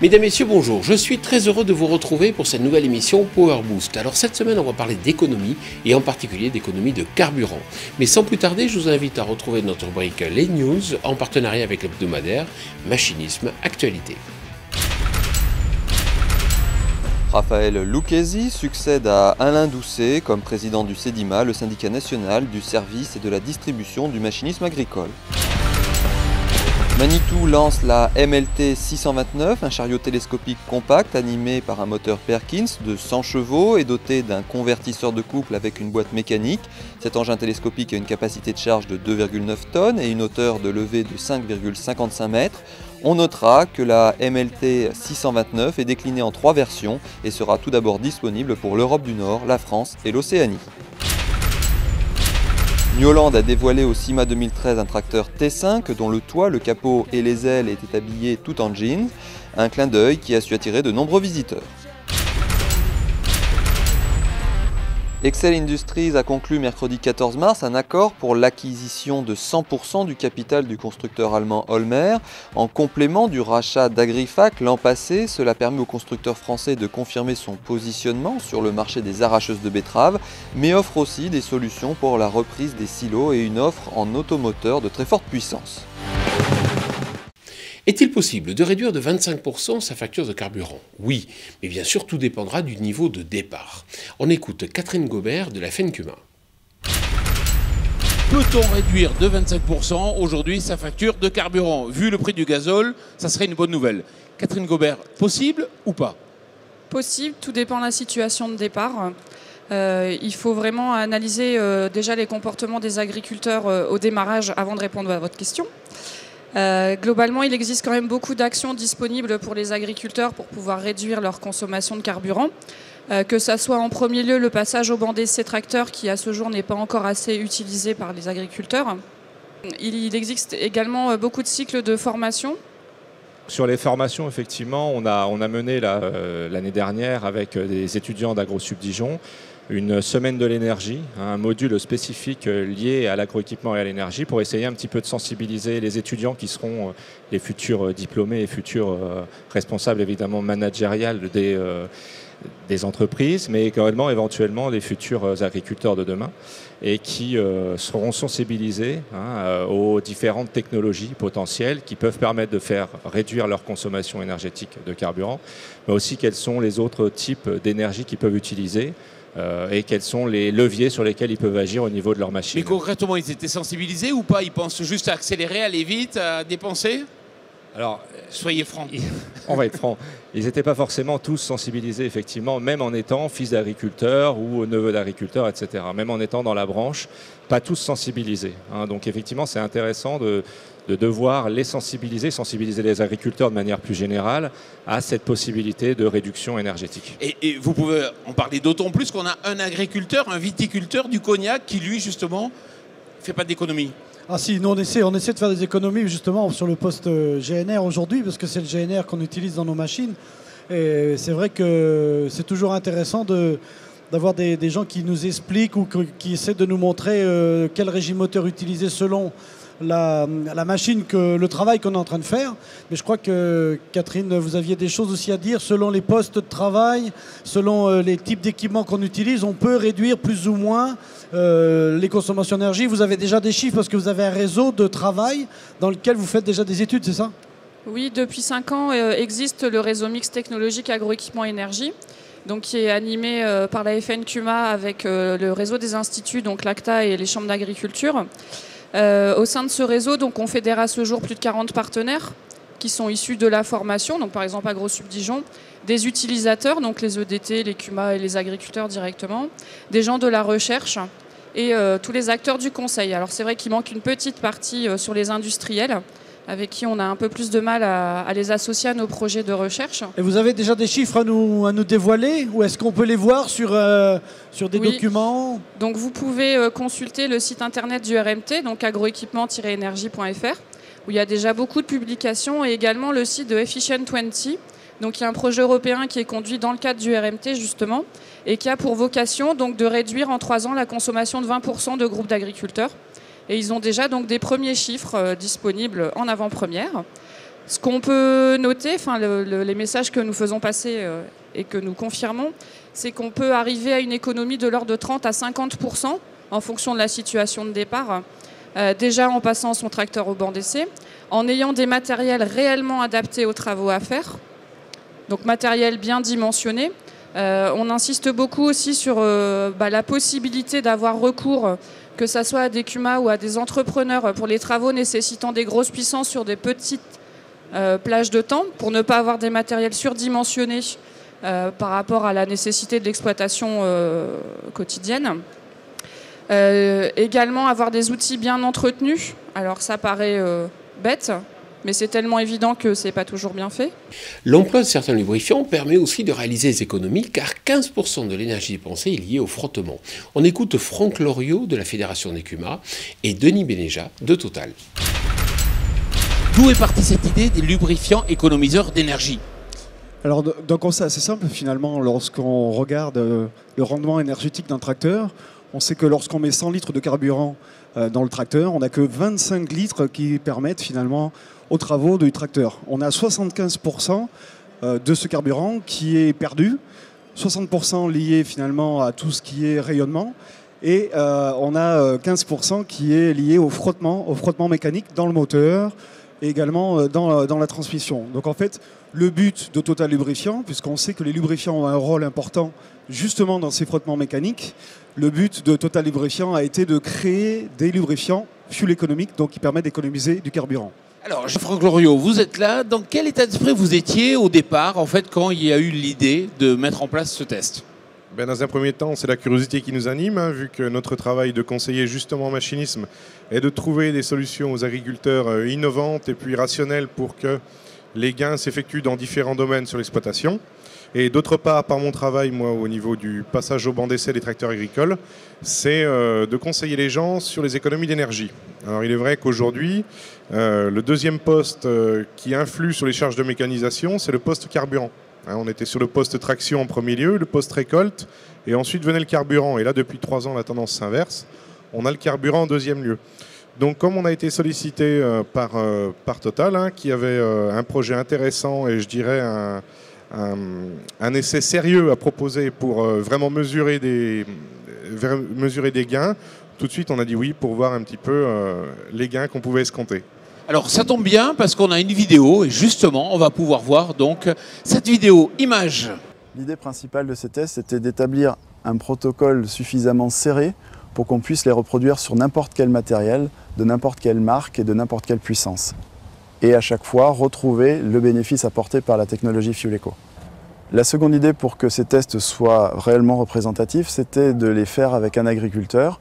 Mesdames, Messieurs, bonjour. Je suis très heureux de vous retrouver pour cette nouvelle émission Power Boost. Alors cette semaine, on va parler d'économie et en particulier d'économie de carburant. Mais sans plus tarder, je vous invite à retrouver notre rubrique Les News en partenariat avec l'hebdomadaire Machinisme Actualité. Raphaël Lucchesi succède à Alain Doucet comme président du CEDIMA, le syndicat national du service et de la distribution du machinisme agricole. Manitou lance la MLT 629, un chariot télescopique compact animé par un moteur Perkins de 100 chevaux et doté d'un convertisseur de couple avec une boîte mécanique. Cet engin télescopique a une capacité de charge de 2,9 tonnes et une hauteur de levée de 5,55 mètres. On notera que la MLT 629 est déclinée en 3 versions et sera tout d'abord disponible pour l'Europe du Nord, la France et l'Océanie. New Holland a dévoilé au CIMA 2013 un tracteur T5 dont le toit, le capot et les ailes étaient habillés tout en jeans. Un clin d'œil qui a su attirer de nombreux visiteurs. Excel Industries a conclu mercredi 14 mars un accord pour l'acquisition de 100% du capital du constructeur allemand Hollmer. En complément du rachat d'Agrifac l'an passé, cela permet au constructeur français de confirmer son positionnement sur le marché des arracheuses de betteraves, mais offre aussi des solutions pour la reprise des silos et une offre en automoteur de très forte puissance. Est-il possible de réduire de 25% sa facture de carburant? Oui, mais bien sûr tout dépendra du niveau de départ. On écoute Catherine Gobert de la FNCUMA. Peut-on réduire de 25% aujourd'hui sa facture de carburant? Vu le prix du gazole, ça serait une bonne nouvelle. Catherine Gobert, possible ou pas? Possible, tout dépend de la situation de départ. Il faut vraiment analyser déjà les comportements des agriculteurs au démarrage avant de répondre à votre question. Globalement, il existe quand même beaucoup d'actions disponibles pour les agriculteurs pour pouvoir réduire leur consommation de carburant. Que ça soit en premier lieu le passage au banc d'essai tracteur qui à ce jour n'est pas encore assez utilisé par les agriculteurs. Il existe également beaucoup de cycles de formation. Sur les formations, effectivement, on a mené l'année dernière avec des étudiants d'AgroSup Dijon une semaine de l'énergie, un module spécifique lié à l'agroéquipement et à l'énergie pour essayer un petit peu de sensibiliser les étudiants qui seront les futurs diplômés et futurs responsables évidemment managériales des entreprises, mais éventuellement les futurs agriculteurs de demain et qui seront sensibilisés aux différentes technologies potentielles qui peuvent permettre de faire réduire leur consommation énergétique de carburant, mais aussi quels sont les autres types d'énergie qu'ils peuvent utiliser et quels sont les leviers sur lesquels ils peuvent agir au niveau de leur machine. Mais concrètement, ils étaient sensibilisés ou pas? Ils pensent juste à accélérer, aller vite, à dépenser? Alors, soyez francs. On va être francs. Ils n'étaient pas forcément tous sensibilisés, effectivement, même en étant fils d'agriculteurs ou neveu d'agriculteurs, etc. Même en étant dans la branche, pas tous sensibilisés. Donc, effectivement, c'est intéressant de devoir les sensibiliser les agriculteurs de manière plus générale à cette possibilité de réduction énergétique. Et vous pouvez en parler d'autant plus qu'on a un agriculteur, un viticulteur du Cognac qui, lui, justement, ne fait pas d'économie. Ah si, nous on essaie de faire des économies justement sur le poste GNR aujourd'hui, parce que c'est le GNR qu'on utilise dans nos machines. Et c'est vrai que c'est toujours intéressant d'avoir des gens qui nous expliquent ou qui essaient de nous montrer quel régime moteur utiliser selon la machine, le travail qu'on est en train de faire. Mais je crois que, Catherine, vous aviez des choses aussi à dire. Selon les postes de travail, selon les types d'équipements qu'on utilise, on peut réduire plus ou moins les consommations d'énergie. Vous avez déjà des chiffres parce que vous avez un réseau de travail dans lequel vous faites déjà des études, c'est ça? Oui, depuis 5 ans existe le réseau mixte technologique agroéquipement énergie, donc qui est animé par la FNCUMA avec le réseau des instituts, donc l'ACTA et les chambres d'agriculture. Au sein de ce réseau, donc, on fédère à ce jour plus de 40 partenaires qui sont issus de la formation, donc par exemple AgroSup Dijon, des utilisateurs, donc les EDT, les CUMA et les agriculteurs directement, des gens de la recherche et tous les acteurs du conseil. Alors c'est vrai qu'il manque une petite partie sur les industriels, avec qui on a un peu plus de mal à les associer à nos projets de recherche. Et vous avez déjà des chiffres à nous dévoiler, ou est-ce qu'on peut les voir sur des documents? Donc vous pouvez consulter le site internet du RMT, donc agroéquipement-énergie.fr, où il y a déjà beaucoup de publications, et également le site de Efficient 20. Donc il y a un projet européen qui est conduit dans le cadre du RMT justement, et qui a pour vocation donc, de réduire en 3 ans la consommation de 20% de groupes d'agriculteurs. Et ils ont déjà donc des premiers chiffres disponibles en avant-première. Ce qu'on peut noter, les messages que nous faisons passer et que nous confirmons, c'est qu'on peut arriver à une économie de l'ordre de 30 à 50% en fonction de la situation de départ, déjà en passant son tracteur au banc d'essai, en ayant des matériels réellement adaptés aux travaux à faire, donc matériel bien dimensionné. On insiste beaucoup aussi sur la possibilité d'avoir recours, que ce soit à des CUMA ou à des entrepreneurs, pour les travaux nécessitant des grosses puissances sur des petites plages de temps, pour ne pas avoir des matériels surdimensionnés par rapport à la nécessité de l'exploitation quotidienne. Également avoir des outils bien entretenus. Alors ça paraît bête, mais c'est tellement évident que c'est pas toujours bien fait. L'emploi de certains lubrifiants permet aussi de réaliser des économies, car 15% de l'énergie dépensée est liée au frottement. On écoute Franck Loriot de la Fédération des CUMA et Denis Bénéja de Total. D'où est partie cette idée des lubrifiants économiseurs d'énergie? Alors, d'un constat assez simple, finalement, lorsqu'on regarde le rendement énergétique d'un tracteur, on sait que lorsqu'on met 100 litres de carburant dans le tracteur, on n'a que 25 litres qui permettent finalement aux travaux du tracteur. On a 75% de ce carburant qui est perdu, 60% lié finalement à tout ce qui est rayonnement, et on a 15% qui est lié au frottement mécanique dans le moteur, et également dans la transmission. Donc en fait, le but de Total Lubrifiant, puisqu'on sait que les lubrifiants ont un rôle important justement dans ces frottements mécaniques, le but de Total Lubrifiant a été de créer des lubrifiants fuel économiques, donc qui permettent d'économiser du carburant. Alors, Franck Loriot, vous êtes là. Dans quel état d'esprit vous étiez au départ, en fait, quand il y a eu l'idée de mettre en place ce test? Dans un premier temps, c'est la curiosité qui nous anime, vu que notre travail de conseiller justement en machinisme est de trouver des solutions aux agriculteurs innovantes et puis rationnelles pour que les gains s'effectuent dans différents domaines sur l'exploitation. Et d'autre part, par mon travail, moi, au niveau du passage au banc d'essai des tracteurs agricoles, c'est de conseiller les gens sur les économies d'énergie. Alors il est vrai qu'aujourd'hui, le deuxième poste qui influe sur les charges de mécanisation, c'est le poste carburant. On était sur le poste traction en premier lieu, le poste récolte, et ensuite venait le carburant. Et là, depuis 3 ans, la tendance s'inverse. On a le carburant en deuxième lieu. Donc, comme on a été sollicité par Total, qui avait un projet intéressant et je dirais un essai sérieux à proposer pour vraiment mesurer des gains, tout de suite, on a dit oui pour voir un petit peu les gains qu'on pouvait escompter. Alors ça tombe bien parce qu'on a une vidéo et justement on va pouvoir voir donc cette vidéo image. L'idée principale de ces tests c'était d'établir un protocole suffisamment serré pour qu'on puisse les reproduire sur n'importe quel matériel, de n'importe quelle marque et de n'importe quelle puissance. Et à chaque fois retrouver le bénéfice apporté par la technologie Fuel Eco. La seconde idée pour que ces tests soient réellement représentatifs, c'était de les faire avec un agriculteur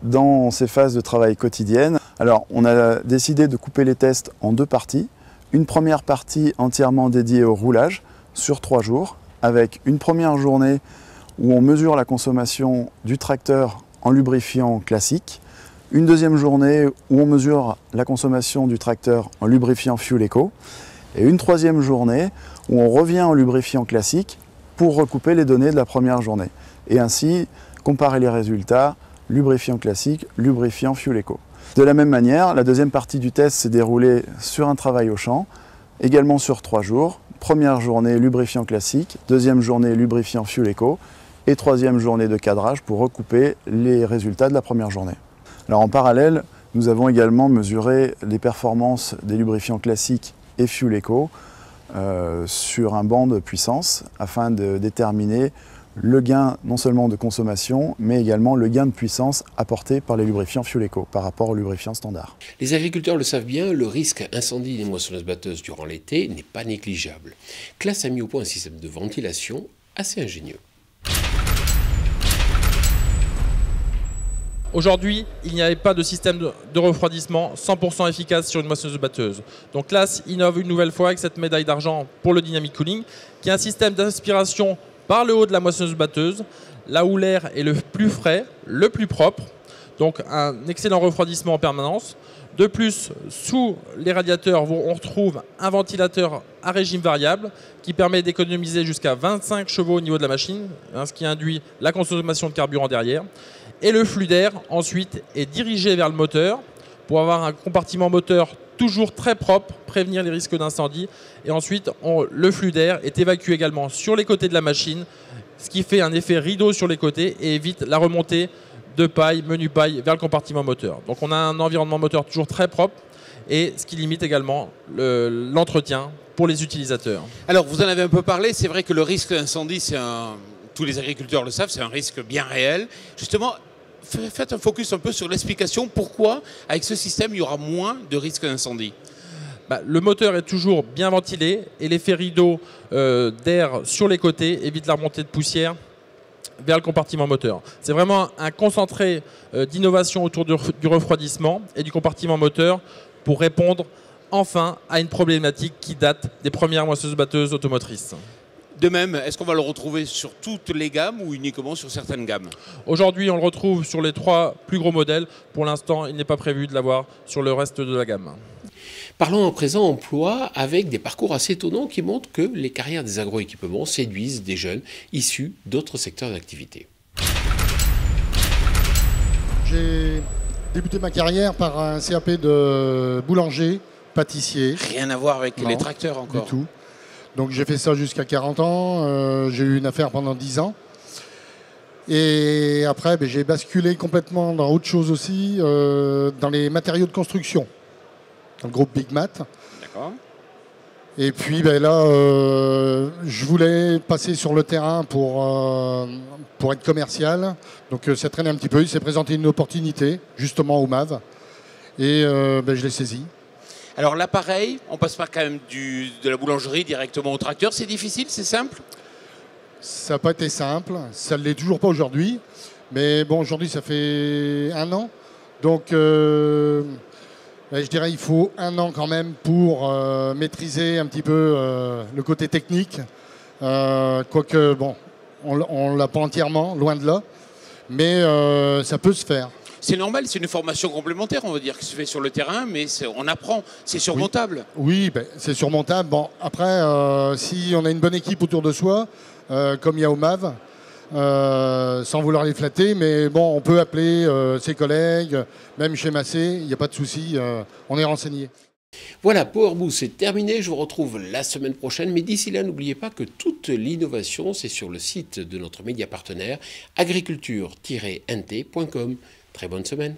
dans ses phases de travail quotidiennes. Alors, on a décidé de couper les tests en 2 parties. Une première partie entièrement dédiée au roulage sur 3 jours, avec une première journée où on mesure la consommation du tracteur en lubrifiant classique, une deuxième journée où on mesure la consommation du tracteur en lubrifiant Fuel Eco, et une troisième journée où on revient en lubrifiant classique pour recouper les données de la première journée. Et ainsi, comparer les résultats, lubrifiant classique, lubrifiant Fuel Eco. De la même manière, la deuxième partie du test s'est déroulée sur un travail au champ, également sur 3 jours. Première journée lubrifiant classique, deuxième journée lubrifiant Fuel Eco et troisième journée de cadrage pour recouper les résultats de la première journée. Alors en parallèle, nous avons également mesuré les performances des lubrifiants classiques et Fuel Eco sur un banc de puissance afin de déterminer le gain non seulement de consommation, mais également le gain de puissance apporté par les lubrifiants Fuel Eco par rapport aux lubrifiants standards. Les agriculteurs le savent bien, le risque incendie des moissonneuses-batteuses durant l'été n'est pas négligeable. Claas a mis au point un système de ventilation assez ingénieux. Aujourd'hui, il n'y avait pas de système de refroidissement 100% efficace sur une moissonneuse-batteuse. Donc Claas innove une nouvelle fois avec cette médaille d'argent pour le Dynamic Cooling, qui est un système d'aspiration par le haut de la moissonneuse-batteuse, là où l'air est le plus frais, le plus propre, donc un excellent refroidissement en permanence. De plus, sous les radiateurs, on retrouve un ventilateur à régime variable qui permet d'économiser jusqu'à 25 chevaux au niveau de la machine, ce qui induit la consommation de carburant derrière. Et le flux d'air, ensuite, est dirigé vers le moteur pour avoir un compartiment moteur toujours très propre, prévenir les risques d'incendie. Et ensuite, le flux d'air est évacué également sur les côtés de la machine, ce qui fait un effet rideau sur les côtés et évite la remontée de paille, menu paille vers le compartiment moteur. Donc on a un environnement moteur toujours très propre et ce qui limite également l'entretien pour les utilisateurs. Alors vous en avez un peu parlé, c'est vrai que le risque d'incendie, tous les agriculteurs le savent, c'est un risque bien réel. Justement, faites un focus un peu sur l'explication pourquoi avec ce système il y aura moins de risques d'incendie. Le moteur est toujours bien ventilé et l'effet rideau d'air sur les côtés évite la remontée de poussière vers le compartiment moteur. C'est vraiment un concentré d'innovation autour du refroidissement et du compartiment moteur pour répondre enfin à une problématique qui date des premières moissonneuses-batteuses automotrices. De même, est-ce qu'on va le retrouver sur toutes les gammes ou uniquement sur certaines gammes? Aujourd'hui, on le retrouve sur les 3 plus gros modèles. Pour l'instant, il n'est pas prévu de l'avoir sur le reste de la gamme. Parlons à présent emploi avec des parcours assez étonnants qui montrent que les carrières des agroéquipements séduisent des jeunes issus d'autres secteurs d'activité. J'ai débuté ma carrière par un CAP de boulanger, pâtissier. Rien à voir avec les tracteurs encore. Du tout. Donc j'ai fait ça jusqu'à 40 ans, j'ai eu une affaire pendant 10 ans. Et après, j'ai basculé complètement dans autre chose aussi, dans les matériaux de construction, dans le groupe Big Mat. D'accord. Et puis là, je voulais passer sur le terrain pour être commercial. Donc ça traînait un petit peu, il s'est présenté une opportunité, justement au MAV. Et je l'ai saisi. Alors l'appareil, on passe pas quand même de la boulangerie directement au tracteur, c'est difficile, c'est simple? Ça n'a pas été simple, ça ne l'est toujours pas aujourd'hui. Mais bon, aujourd'hui ça fait 1 an. Donc je dirais qu'il faut 1 an quand même pour maîtriser un petit peu le côté technique. Quoique, bon, on ne l'a pas entièrement, loin de là. Mais ça peut se faire. C'est normal, c'est une formation complémentaire, on va dire, qui se fait sur le terrain, mais on apprend, c'est surmontable. Oui, c'est surmontable. Bon, après, si on a une bonne équipe autour de soi, comme il y a au MAV, sans vouloir les flatter, mais bon, on peut appeler ses collègues, même chez Massé, il n'y a pas de souci, on est renseigné. Voilà, Power Boost, c'est terminé. Je vous retrouve la semaine prochaine. Mais d'ici là, n'oubliez pas que toute l'innovation, c'est sur le site de notre média partenaire agriculture-nt.com. Très bonne semaine.